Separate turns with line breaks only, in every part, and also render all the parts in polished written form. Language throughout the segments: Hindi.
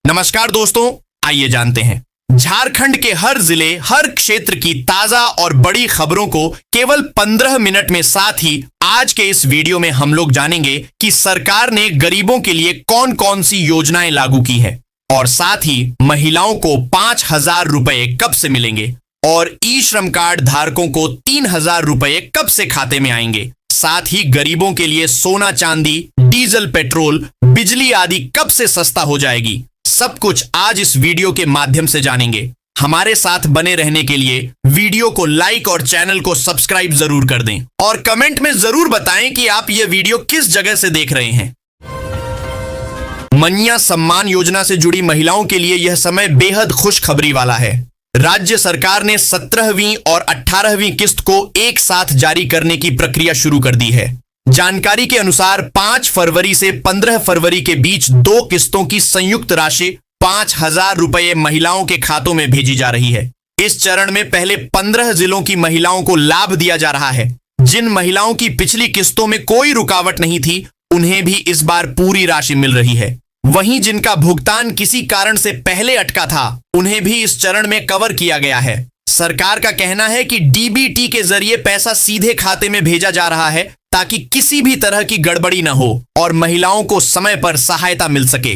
नमस्कार दोस्तों, आइए जानते हैं झारखंड के हर जिले, हर क्षेत्र की ताजा और बड़ी खबरों को केवल 15 मिनट में। साथ ही आज के इस वीडियो में हम लोग जानेंगे कि सरकार ने गरीबों के लिए कौन कौन सी योजनाएं लागू की है और साथ ही महिलाओं को 5,000 रुपए कब से मिलेंगे और ई श्रम कार्ड धारकों को 3,000 रुपए कब से खाते में आएंगे। साथ ही गरीबों के लिए सोना चांदी, डीजल, पेट्रोल, बिजली आदि कब से सस्ता हो जाएगी। सब कुछ आज इस वीडियो के माध्यम से जानेंगे। हमारे साथ बने रहने के लिए वीडियो को लाइक और चैनल को सब्सक्राइब जरूर कर दें और कमेंट में जरूर बताएं कि आप यह वीडियो किस जगह से देख रहे हैं। मन्या सम्मान योजना से जुड़ी महिलाओं के लिए यह समय बेहद खुशखबरी वाला है। राज्य सरकार ने 17वीं और 18वीं किस्त को एक साथ जारी करने की प्रक्रिया शुरू कर दी है। जानकारी के अनुसार 5 फरवरी से 15 फरवरी के बीच 2 किस्तों की संयुक्त राशि 5,000 रुपए महिलाओं के खातों में भेजी जा रही है। इस चरण में पहले 15 जिलों की महिलाओं को लाभ दिया जा रहा है। जिन महिलाओं की पिछली किस्तों में कोई रुकावट नहीं थी, उन्हें भी इस बार पूरी राशि मिल रही है। वहीं जिनका भुगतान किसी कारण से पहले अटका था, उन्हें भी इस चरण में कवर किया गया है। सरकार का कहना है कि डीबीटी के जरिए पैसा सीधे खाते में भेजा जा रहा है ताकि किसी भी तरह की गड़बड़ी न हो और महिलाओं को समय पर सहायता मिल सके।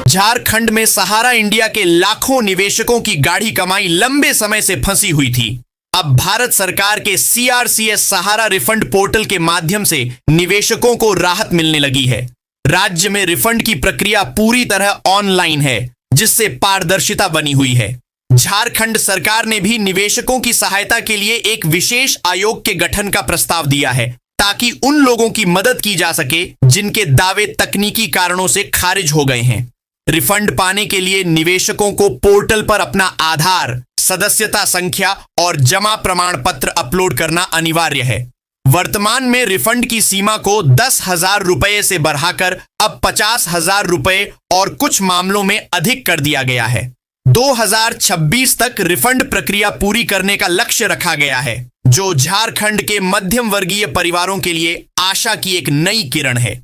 झारखंड में सहारा इंडिया के लाखों निवेशकों की गाढ़ी कमाई लंबे समय से फंसी हुई थी। अब भारत सरकार के CRCS सहारा रिफंड पोर्टल के माध्यम से निवेशकों को राहत मिलने लगी है। राज्य में रिफंड की प्रक्रिया पूरी तरह ऑनलाइन है, जिससे पारदर्शिता बनी हुई है। झारखंड सरकार ने भी निवेशकों की सहायता के लिए एक विशेष आयोग के गठन का प्रस्ताव दिया है ताकि उन लोगों की मदद की जा सके जिनके दावे तकनीकी कारणों से खारिज हो गए हैं। रिफंड पाने के लिए निवेशकों को पोर्टल पर अपना आधार, सदस्यता संख्या और जमा प्रमाण पत्र अपलोड करना अनिवार्य है। वर्तमान में रिफंड की सीमा को 10,000 रुपए से बढ़ाकर अब 50,000 रुपए और कुछ मामलों में अधिक कर दिया गया है। 2026 तक रिफंड प्रक्रिया पूरी करने का लक्ष्य रखा गया है, जो झारखंड के मध्यम वर्गीय परिवारों के लिए आशा की एक नई किरण है।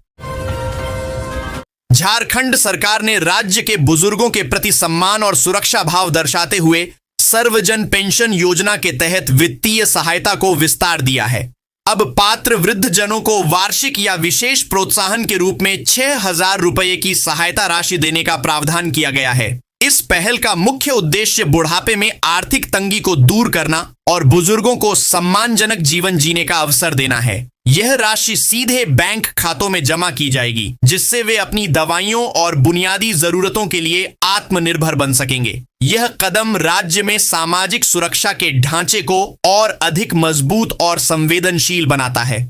झारखंड सरकार ने राज्य के बुजुर्गों के प्रति सम्मान और सुरक्षा भाव दर्शाते हुए सर्वजन पेंशन योजना के तहत वित्तीय सहायता को विस्तार दिया है। अब पात्र वृद्ध जनों को वार्षिक या विशेष प्रोत्साहन के रूप में 6,000 रुपए की सहायता राशि देने का प्रावधान किया गया है। इस पहल का मुख्य उद्देश्य बुढ़ापे में आर्थिक तंगी को दूर करना और बुजुर्गों को सम्मानजनक जीवन जीने का अवसर देना है। यह राशि सीधे बैंक खातों में जमा की जाएगी, जिससे वे अपनी दवाइयों और बुनियादी जरूरतों के लिए आत्मनिर्भर बन सकेंगे। यह कदम राज्य में सामाजिक सुरक्षा के ढांचे को और अधिक मजबूत और संवेदनशील बनाता है।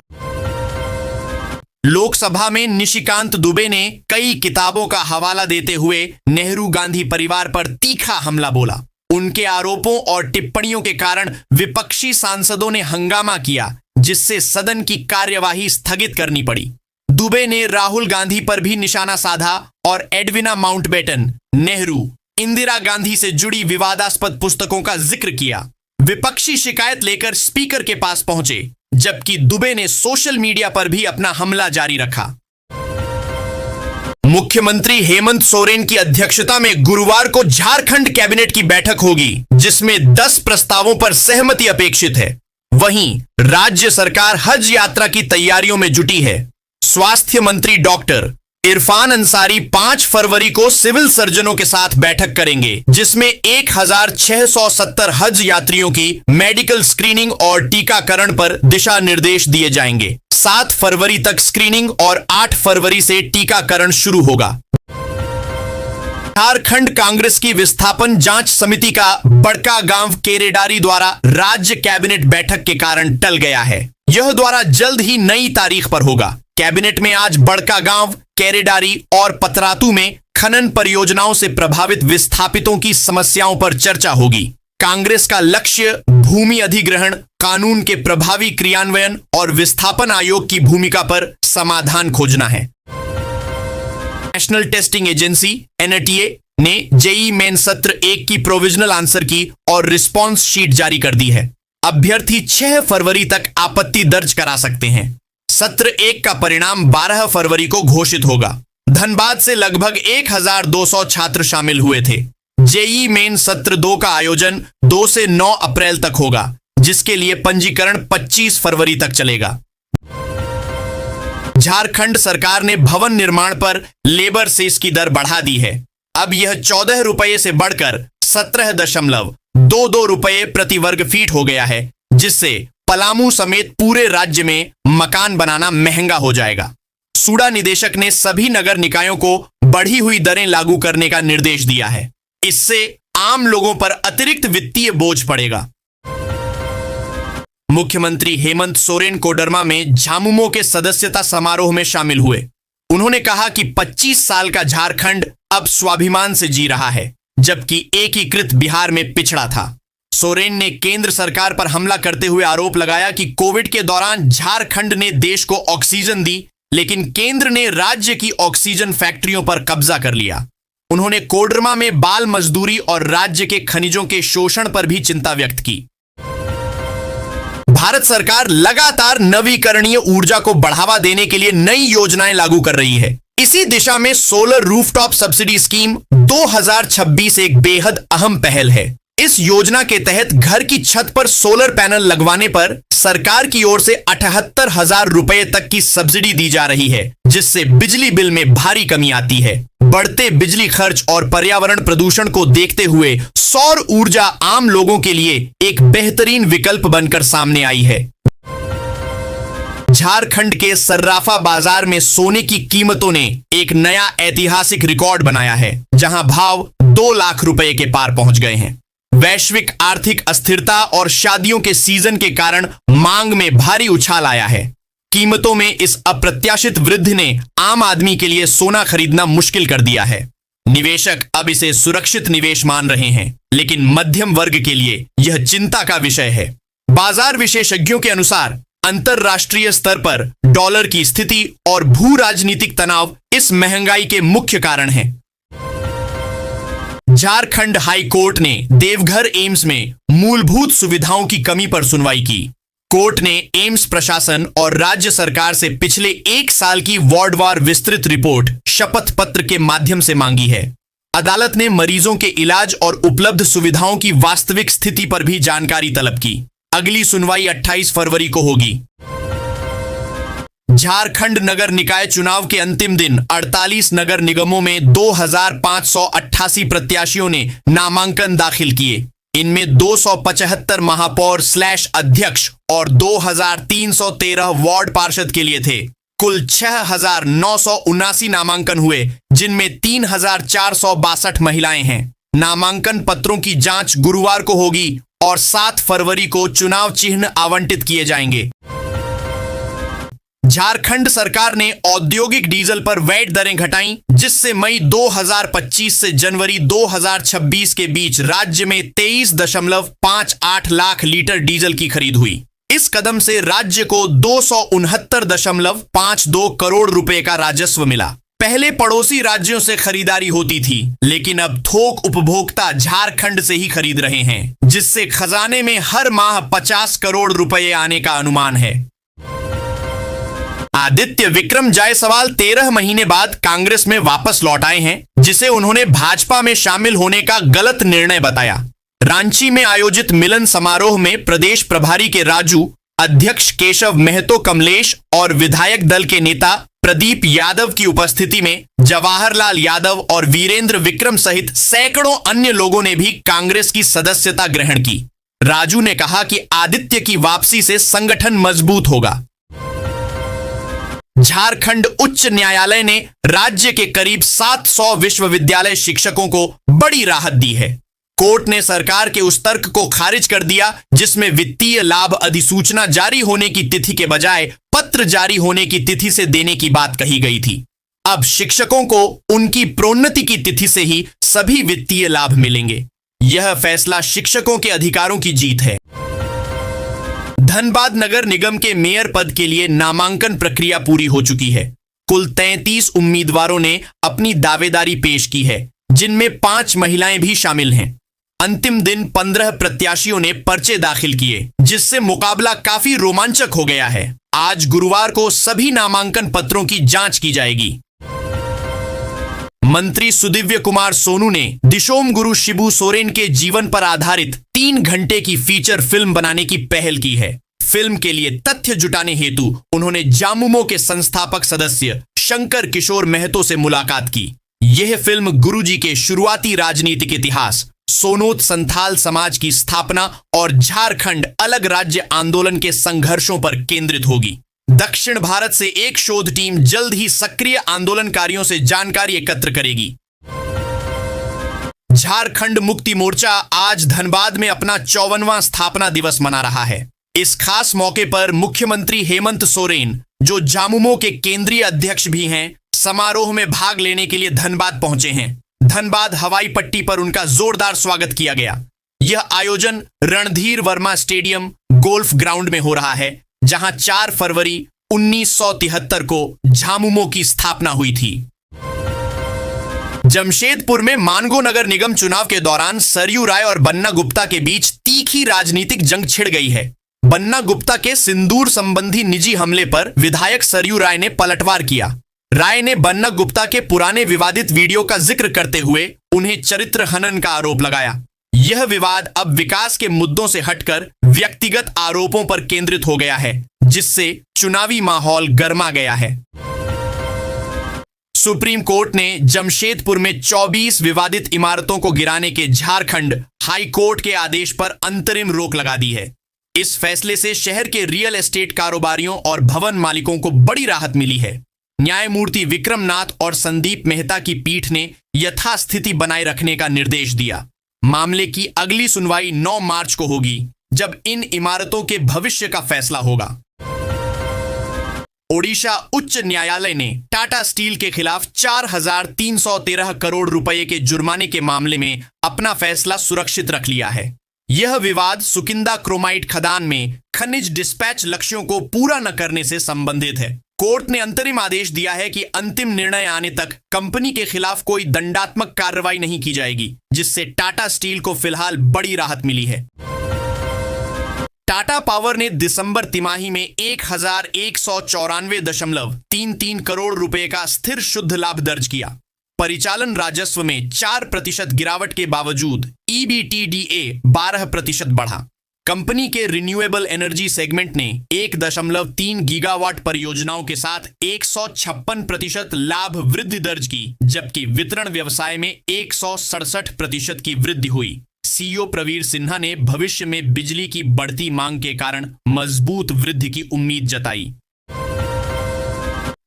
लोकसभा में निशिकांत दुबे ने कई किताबों का हवाला देते हुए नेहरू गांधी परिवार पर तीखा हमला बोला। उनके आरोपों और टिप्पणियों के कारण विपक्षी सांसदों ने हंगामा किया, जिससे सदन की कार्यवाही स्थगित करनी पड़ी। दुबे ने राहुल गांधी पर भी निशाना साधा और एडविना माउंटबेटन, नेहरू, इंदिरा गांधी से जुड़ी विवादास्पद पुस्तकों का जिक्र किया। विपक्षी शिकायत लेकर स्पीकर के पास पहुंचे, जबकि दुबे ने सोशल मीडिया पर भी अपना हमला जारी रखा। मुख्यमंत्री हेमंत सोरेन की अध्यक्षता में गुरुवार को झारखंड कैबिनेट की बैठक होगी, जिसमें 10 प्रस्तावों पर सहमति अपेक्षित है। वहीं राज्य सरकार हज यात्रा की तैयारियों में जुटी है। स्वास्थ्य मंत्री डॉक्टर इरफान अंसारी 5 फरवरी को सिविल सर्जनों के साथ बैठक करेंगे, जिसमें 1,670 हज यात्रियों की मेडिकल स्क्रीनिंग और टीकाकरण पर दिशा निर्देश दिए जाएंगे। 7 फरवरी तक स्क्रीनिंग और 8 फरवरी से टीकाकरण शुरू होगा। झारखंड कांग्रेस की विस्थापन जांच समिति का बड़कागांव केरेडारी द्वारा राज्य कैबिनेट बैठक के कारण टल गया है। यह द्वारा जल्द ही नई तारीख पर होगा। कैबिनेट में आज बड़कागांव, केरेडारी और पतरातू में खनन परियोजनाओं से प्रभावित विस्थापितों की समस्याओं पर चर्चा होगी। कांग्रेस का लक्ष्य भूमि अधिग्रहण कानून के प्रभावी क्रियान्वयन और विस्थापन आयोग की भूमिका पर समाधान खोजना है। नेशनल टेस्टिंग एजेंसी NTA ने JEE मेन सत्र 1 की प्रोविजनल आंसर की और रिस्पॉन्स शीट जारी कर दी है। अभ्यर्थी 6 फरवरी तक आपत्ति दर्ज करा सकते हैं। सत्र 1 का परिणाम 12 फरवरी को घोषित होगा। धनबाद से लगभग 1200 छात्र शामिल हुए थे। जेई मेन सत्र 2 का आयोजन 2 से 9 अप्रैल तक होगा, जिसके लिए पंजीकरण 25 फरवरी तक चलेगा। झारखंड सरकार ने भवन निर्माण पर लेबर सेस की दर बढ़ा दी है। अब यह 14 रुपये से बढ़कर 17.22 रुपये प्रति वर्ग फीट हो गया है, जिससे पलामू समेत पूरे राज्य में मकान बनाना महंगा हो जाएगा। सूडा निदेशक ने सभी नगर निकायों को बढ़ी हुई दरें लागू करने का निर्देश दिया है। इससे आम लोगों पर अतिरिक्त वित्तीय बोझ पड़ेगा। मुख्यमंत्री हेमंत सोरेन कोडरमा में झामुमो के सदस्यता समारोह में शामिल हुए। उन्होंने कहा कि 25 साल का झारखंड अब स्वाभिमान से जी रहा है, जबकि एकीकृत बिहार में पिछड़ा था। सोरेन ने केंद्र सरकार पर हमला करते हुए आरोप लगाया कि कोविड के दौरान झारखंड ने देश को ऑक्सीजन दी, लेकिन केंद्र ने राज्य की ऑक्सीजन फैक्ट्रियों पर कब्जा कर लिया। उन्होंने कोडरमा में बाल मजदूरी और राज्य के खनिजों के शोषण पर भी चिंता व्यक्त की। भारत सरकार लगातार नवीकरणीय ऊर्जा को बढ़ावा देने के लिए नई योजनाएं लागू कर रही है। इसी दिशा में सोलर रूफटॉप सब्सिडी स्कीम 2026 एक बेहद अहम पहल है। इस योजना के तहत घर की छत पर सोलर पैनल लगवाने पर सरकार की ओर से 78,000 रुपए तक की सब्सिडी दी जा रही है, जिससे बिजली बिल में भारी कमी आती है। बढ़ते बिजली खर्च और पर्यावरण प्रदूषण को देखते हुए सौर ऊर्जा आम लोगों के लिए एक बेहतरीन विकल्प बनकर सामने आई है। झारखंड के सर्राफा बाजार में सोने की कीमतों ने एक नया ऐतिहासिक रिकॉर्ड बनाया है, जहां भाव 2 लाख रुपए के पार पहुंच गए हैं। वैश्विक आर्थिक अस्थिरता और शादियों के सीजन के कारण मांग में भारी उछाल आया है। कीमतों में इस अप्रत्याशित वृद्धि ने आम आदमी के लिए सोना खरीदना मुश्किल कर दिया है। निवेशक अब इसे सुरक्षित निवेश मान रहे हैं, लेकिन मध्यम वर्ग के लिए यह चिंता का विषय है। बाजार विशेषज्ञों के अनुसार अंतरराष्ट्रीय स्तर पर डॉलर की स्थिति और भू राजनीतिक तनाव इस महंगाई के मुख्य कारण हैं। झारखंड हाई कोर्ट ने देवघर एम्स में मूलभूत सुविधाओं की कमी पर सुनवाई की। कोर्ट ने एम्स प्रशासन और राज्य सरकार से पिछले 1 साल की वार्डवार विस्तृत रिपोर्ट शपथ पत्र के माध्यम से मांगी है। अदालत ने मरीजों के इलाज और उपलब्ध सुविधाओं की वास्तविक स्थिति पर भी जानकारी तलब की। अगली सुनवाई 28 फरवरी को होगी। झारखंड नगर निकाय चुनाव के अंतिम दिन 48 नगर निगमों में 2588 प्रत्याशियों ने नामांकन दाखिल किए। इनमें 275 महापौर / अध्यक्ष और 2313 वार्ड पार्षद के लिए थे। कुल 6979 नामांकन हुए, जिनमें 3462 महिलाएं हैं। नामांकन पत्रों की जांच गुरुवार को होगी और 7 फरवरी को चुनाव चिन्ह आवंटित किए जाएंगे। झारखंड सरकार ने औद्योगिक डीजल पर वैट दरें घटाई, जिससे मई 2025 से जनवरी 2026 के बीच राज्य में 23.58 लाख लीटर डीजल की खरीद हुई। इस कदम से राज्य को 269.52 करोड़ रुपए का राजस्व मिला। पहले पड़ोसी राज्यों से खरीदारी होती थी, लेकिन अब थोक उपभोक्ता झारखंड से ही खरीद रहे हैं, जिससे खजाने में हर माह 50 करोड़ रुपए आने का अनुमान है। आदित्य विक्रम जायसवाल 13 महीने बाद कांग्रेस में वापस लौट आए हैं, जिसे उन्होंने भाजपा में शामिल होने का गलत निर्णय बताया। रांची में आयोजित मिलन समारोह में प्रदेश प्रभारी के राजू, अध्यक्ष केशव महतो कमलेश और विधायक दल के नेता प्रदीप यादव की उपस्थिति में जवाहरलाल यादव और वीरेंद्र विक्रम सहित सैकड़ों अन्य लोगों ने भी कांग्रेस की सदस्यता ग्रहण की। राजू ने कहा कि आदित्य की वापसी से संगठन मजबूत होगा। झारखंड उच्च न्यायालय ने राज्य के करीब 700 विश्वविद्यालय शिक्षकों को बड़ी राहत दी है। कोर्ट ने सरकार के उस तर्क को खारिज कर दिया, जिसमें वित्तीय लाभ अधिसूचना जारी होने की तिथि के बजाय पत्र जारी होने की तिथि से देने की बात कही गई थी। अब शिक्षकों को उनकी प्रोन्नति की तिथि से ही सभी वित्तीय लाभ मिलेंगे। यह फैसला शिक्षकों के अधिकारों की जीत है। धनबाद नगर निगम के मेयर पद के लिए नामांकन प्रक्रिया पूरी हो चुकी है। कुल 33 उम्मीदवारों ने अपनी दावेदारी पेश की है, जिनमें 5 महिलाएं भी शामिल हैं। अंतिम दिन 15 प्रत्याशियों ने पर्चे दाखिल किए, जिससे मुकाबला काफी रोमांचक हो गया है। आज गुरुवार को सभी नामांकन पत्रों की जांच की जाएगी। मंत्री सुदिव्य कुमार सोनू ने दिशोम गुरु शिबू सोरेन के जीवन पर आधारित 3 घंटे की फीचर फिल्म बनाने की पहल की है। फिल्म के लिए तथ्य जुटाने हेतु उन्होंने जामुमो के संस्थापक सदस्य शंकर किशोर महतो से मुलाकात की। यह फिल्म गुरुजी के शुरुआती राजनीतिक इतिहास, सोनोत संथाल समाज की स्थापना और झारखंड अलग राज्य आंदोलन के संघर्षों पर केंद्रित होगी। दक्षिण भारत से एक शोध टीम जल्द ही सक्रिय आंदोलनकारियों से जानकारी एकत्र करेगी। झारखंड मुक्ति मोर्चा आज धनबाद में अपना 54वां स्थापना दिवस मना रहा है। इस खास मौके पर मुख्यमंत्री हेमंत सोरेन, जो जामुमो के केंद्रीय अध्यक्ष भी हैं, समारोह में भाग लेने के लिए धनबाद पहुंचे हैं। धनबाद हवाई पट्टी पर उनका जोरदार स्वागत किया गया। यह आयोजन Randhir Verma stadium golf ground में हो रहा है, जहां 4 फरवरी 1973 को झामुमो की स्थापना हुई थी। जमशेदपुर में मानगो नगर निगम चुनाव के दौरान सरयू राय और बन्ना गुप्ता के बीच तीखी राजनीतिक जंग छिड़ गई है। बन्ना गुप्ता के सिंदूर संबंधी निजी हमले पर विधायक सरयू राय ने पलटवार किया। राय ने बन्ना गुप्ता के पुराने विवादित वीडियो का जिक्र करते हुए उन्हें चरित्र हनन का आरोप लगाया। यह विवाद अब विकास के मुद्दों से हटकर व्यक्तिगत आरोपों पर केंद्रित हो गया है, जिससे चुनावी माहौल गर्मा गया है। सुप्रीम कोर्ट ने जमशेदपुर में 24 विवादित इमारतों को गिराने के झारखंड हाई कोर्ट के आदेश पर अंतरिम रोक लगा दी है। इस फैसले से शहर के रियल एस्टेट कारोबारियों और भवन मालिकों को बड़ी राहत मिली है। न्यायमूर्ति विक्रम नाथ और संदीप मेहता की पीठ ने यथास्थिति बनाए रखने का निर्देश दिया। मामले की अगली सुनवाई 9 मार्च को होगी, जब इन इमारतों के भविष्य का फैसला होगा। ओडिशा उच्च न्यायालय ने टाटा स्टील के खिलाफ 4,313 करोड़ रुपए के जुर्माने के मामले में अपना फैसला सुरक्षित रख लिया है। यह विवाद सुकिंदा क्रोमाइट खदान में खनिज डिस्पैच लक्ष्यों को पूरा न करने से संबंधित है। कोर्ट ने अंतरिम आदेश दिया है कि अंतिम निर्णय आने तक कंपनी के खिलाफ कोई दंडात्मक कार्रवाई नहीं की जाएगी, जिससे टाटा स्टील को फिलहाल बड़ी राहत मिली है। टाटा पावर ने दिसंबर तिमाही में 1,194.33 करोड़ रुपए का स्थिर शुद्ध लाभ दर्ज किया। परिचालन राजस्व में 4% गिरावट के बावजूद EBITDA 12% बढ़ा। कंपनी के रिन्यूएबल एनर्जी सेगमेंट ने 1.3 गीगावाट परियोजनाओं के साथ 156% लाभ वृद्धि दर्ज की, जबकि वितरण व्यवसाय में 167% की वृद्धि हुई। सीईओ प्रवीर सिन्हा ने भविष्य में बिजली की बढ़ती मांग के कारण मजबूत वृद्धि की उम्मीद जताई।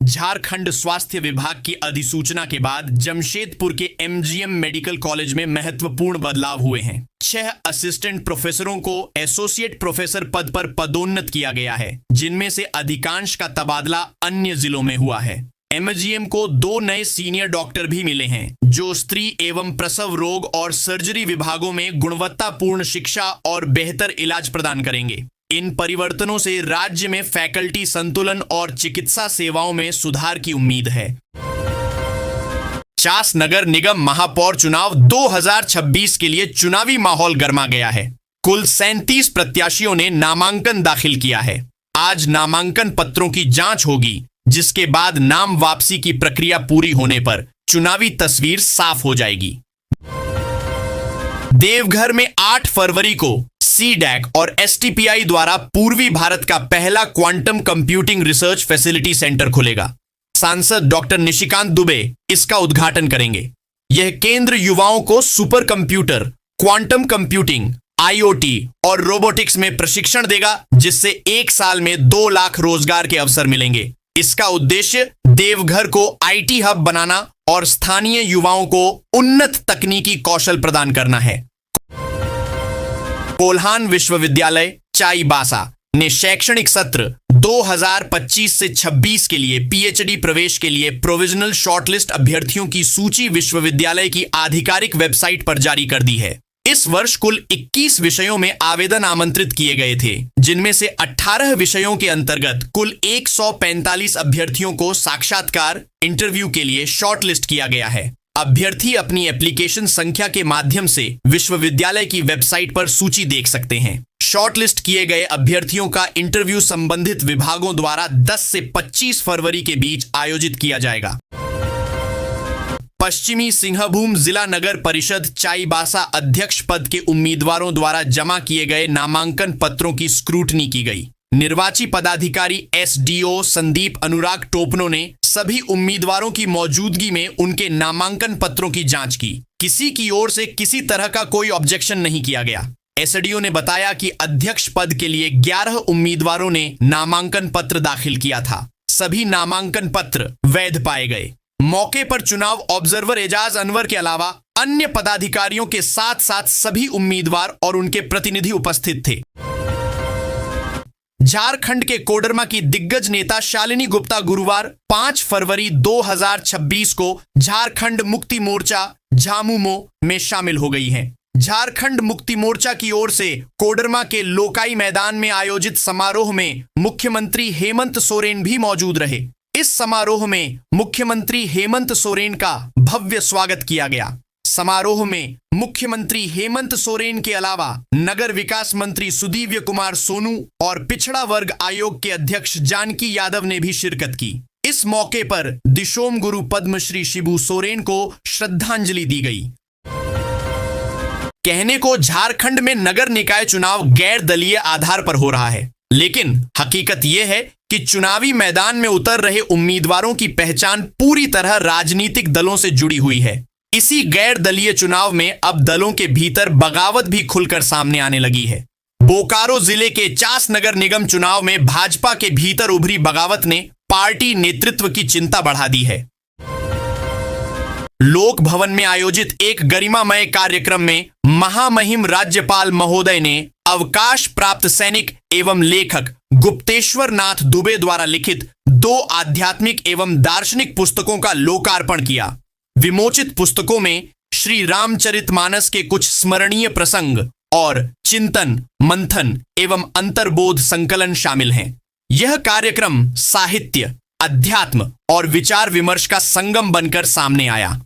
झारखंड स्वास्थ्य विभाग की अधिसूचना के बाद जमशेदपुर के MGM मेडिकल कॉलेज में महत्वपूर्ण बदलाव हुए हैं। 6 असिस्टेंट प्रोफेसरों को एसोसिएट प्रोफेसर पद पर पदोन्नत किया गया है, जिनमें से अधिकांश का तबादला अन्य जिलों में हुआ है। MGM को 2 नए सीनियर डॉक्टर भी मिले हैं, जो स्त्री एवं प्रसव रोग और सर्जरी विभागों में गुणवत्तापूर्ण शिक्षा और बेहतर इलाज प्रदान करेंगे। इन परिवर्तनों से राज्य में फैकल्टी संतुलन और चिकित्सा सेवाओं में सुधार की उम्मीद है। चास नगर निगम महापौर चुनाव 2026 के लिए चुनावी माहौल गर्मा गया है। कुल 37 प्रत्याशियों ने नामांकन दाखिल किया है। आज नामांकन पत्रों की जांच होगी, जिसके बाद नाम वापसी की प्रक्रिया पूरी होने पर चुनावी तस्वीर साफ हो जाएगी। देवघर में 8 फरवरी को CDAC और STPI द्वारा पूर्वी भारत का पहला quantum computing research facility centre खुलेगा। सांसद डॉक्टर निशिकांत दुबे इसका उद्घाटन करेंगे। यह केंद्र युवाओं को super computer, quantum computing, IoT और रोबोटिक्स में प्रशिक्षण देगा, जिससे 1 साल में 2 लाख रोजगार के अवसर मिलेंगे। इसका उद्देश्य देवघर को IT हब बनाना और स्थानीय युवाओं को उन्नत तकनीकी कौशल प्रदान करना है। कोल्हान विश्वविद्यालय चाईबासा ने शैक्षणिक सत्र 2025 से 26 के लिए PhD प्रवेश के लिए प्रोविजनल शॉर्टलिस्ट अभ्यर्थियों की सूची विश्वविद्यालय की आधिकारिक वेबसाइट पर जारी कर दी है। इस वर्ष कुल 21 विषयों में आवेदन आमंत्रित किए गए थे, जिनमें से 18 विषयों के अंतर्गत कुल 145 अभ्यर्थियों को साक्षात्कार इंटरव्यू के लिए शॉर्टलिस्ट किया गया है। अभ्यर्थी अपनी एप्लीकेशन संख्या के माध्यम से विश्वविद्यालय की वेबसाइट पर सूची देख सकते हैं। शॉर्टलिस्ट किए गए अभ्यर्थियों का इंटरव्यू संबंधित विभागों द्वारा 10 से 25 फरवरी के बीच आयोजित किया जाएगा। पश्चिमी सिंहभूम जिला नगर परिषद चाईबासा अध्यक्ष पद के उम्मीदवारों द्वारा जमा किए गए नामांकन पत्रों की स्क्रूटनी की गई। निर्वाची पदाधिकारी एसडीओ संदीप अनुराग टोपनो ने सभी उम्मीदवारों की मौजूदगी में उनके नामांकन पत्रों की जांच की। किसी की ओर से किसी तरह का कोई ऑब्जेक्शन नहीं किया गया। एसडीओ ने बताया कि अध्यक्ष पद के लिए 11 उम्मीदवारों ने नामांकन पत्र दाखिल किया था। सभी नामांकन पत्र वैध पाए गए। मौके पर चुनाव ऑब्जर्वर एजाज अनवर के अलावा अन्य पदाधिकारियों के साथ साथ सभी उम्मीदवार और उनके प्रतिनिधि उपस्थित थे। झारखंड के कोडरमा की दिग्गज नेता शालिनी गुप्ता गुरुवार 5 फरवरी 2026 को झारखंड मुक्ति मोर्चा झामुमो में शामिल हो गई हैं। झारखंड मुक्ति मोर्चा की ओर से कोडरमा के लोकाई मैदान में आयोजित समारोह में मुख्यमंत्री हेमंत सोरेन भी मौजूद रहे। इस समारोह में मुख्यमंत्री हेमंत सोरेन का भव्य स्वागत किया गया। समारोह में मुख्यमंत्री हेमंत सोरेन के अलावा नगर विकास मंत्री सुदीव्य कुमार सोनू और पिछड़ा वर्ग आयोग के अध्यक्ष जानकी यादव ने भी शिरकत की। इस मौके पर दिशोम गुरु पद्मश्री शिबू सोरेन को श्रद्धांजलि दी गई। कहने को झारखंड में नगर निकाय चुनाव गैर दलीय आधार पर हो रहा है, लेकिन हकीकत यह है कि चुनावी मैदान में उतर रहे उम्मीदवारों की पहचान पूरी तरह राजनीतिक दलों से जुड़ी हुई है। इसी गैर दलीय चुनाव में अब दलों के भीतर बगावत भी खुलकर सामने आने लगी है। बोकारो जिले के चास नगर निगम चुनाव में भाजपा के भीतर उभरी बगावत ने पार्टी नेतृत्व की चिंता बढ़ा दी है। लोक भवन में आयोजित एक गरिमामय कार्यक्रम में महामहिम राज्यपाल महोदय ने अवकाश प्राप्त सैनिक एवं लेखक गुप्तेश्वर नाथ दुबे द्वारा लिखित 2 आध्यात्मिक एवं दार्शनिक पुस्तकों का लोकार्पण किया। विमोचित पुस्तकों में श्री रामचरितमानस के कुछ स्मरणीय प्रसंग और चिंतन, मंथन एवं अंतर्बोध संकलन शामिल हैं। यह कार्यक्रम साहित्य, अध्यात्म और विचार विमर्श का संगम बनकर सामने आया।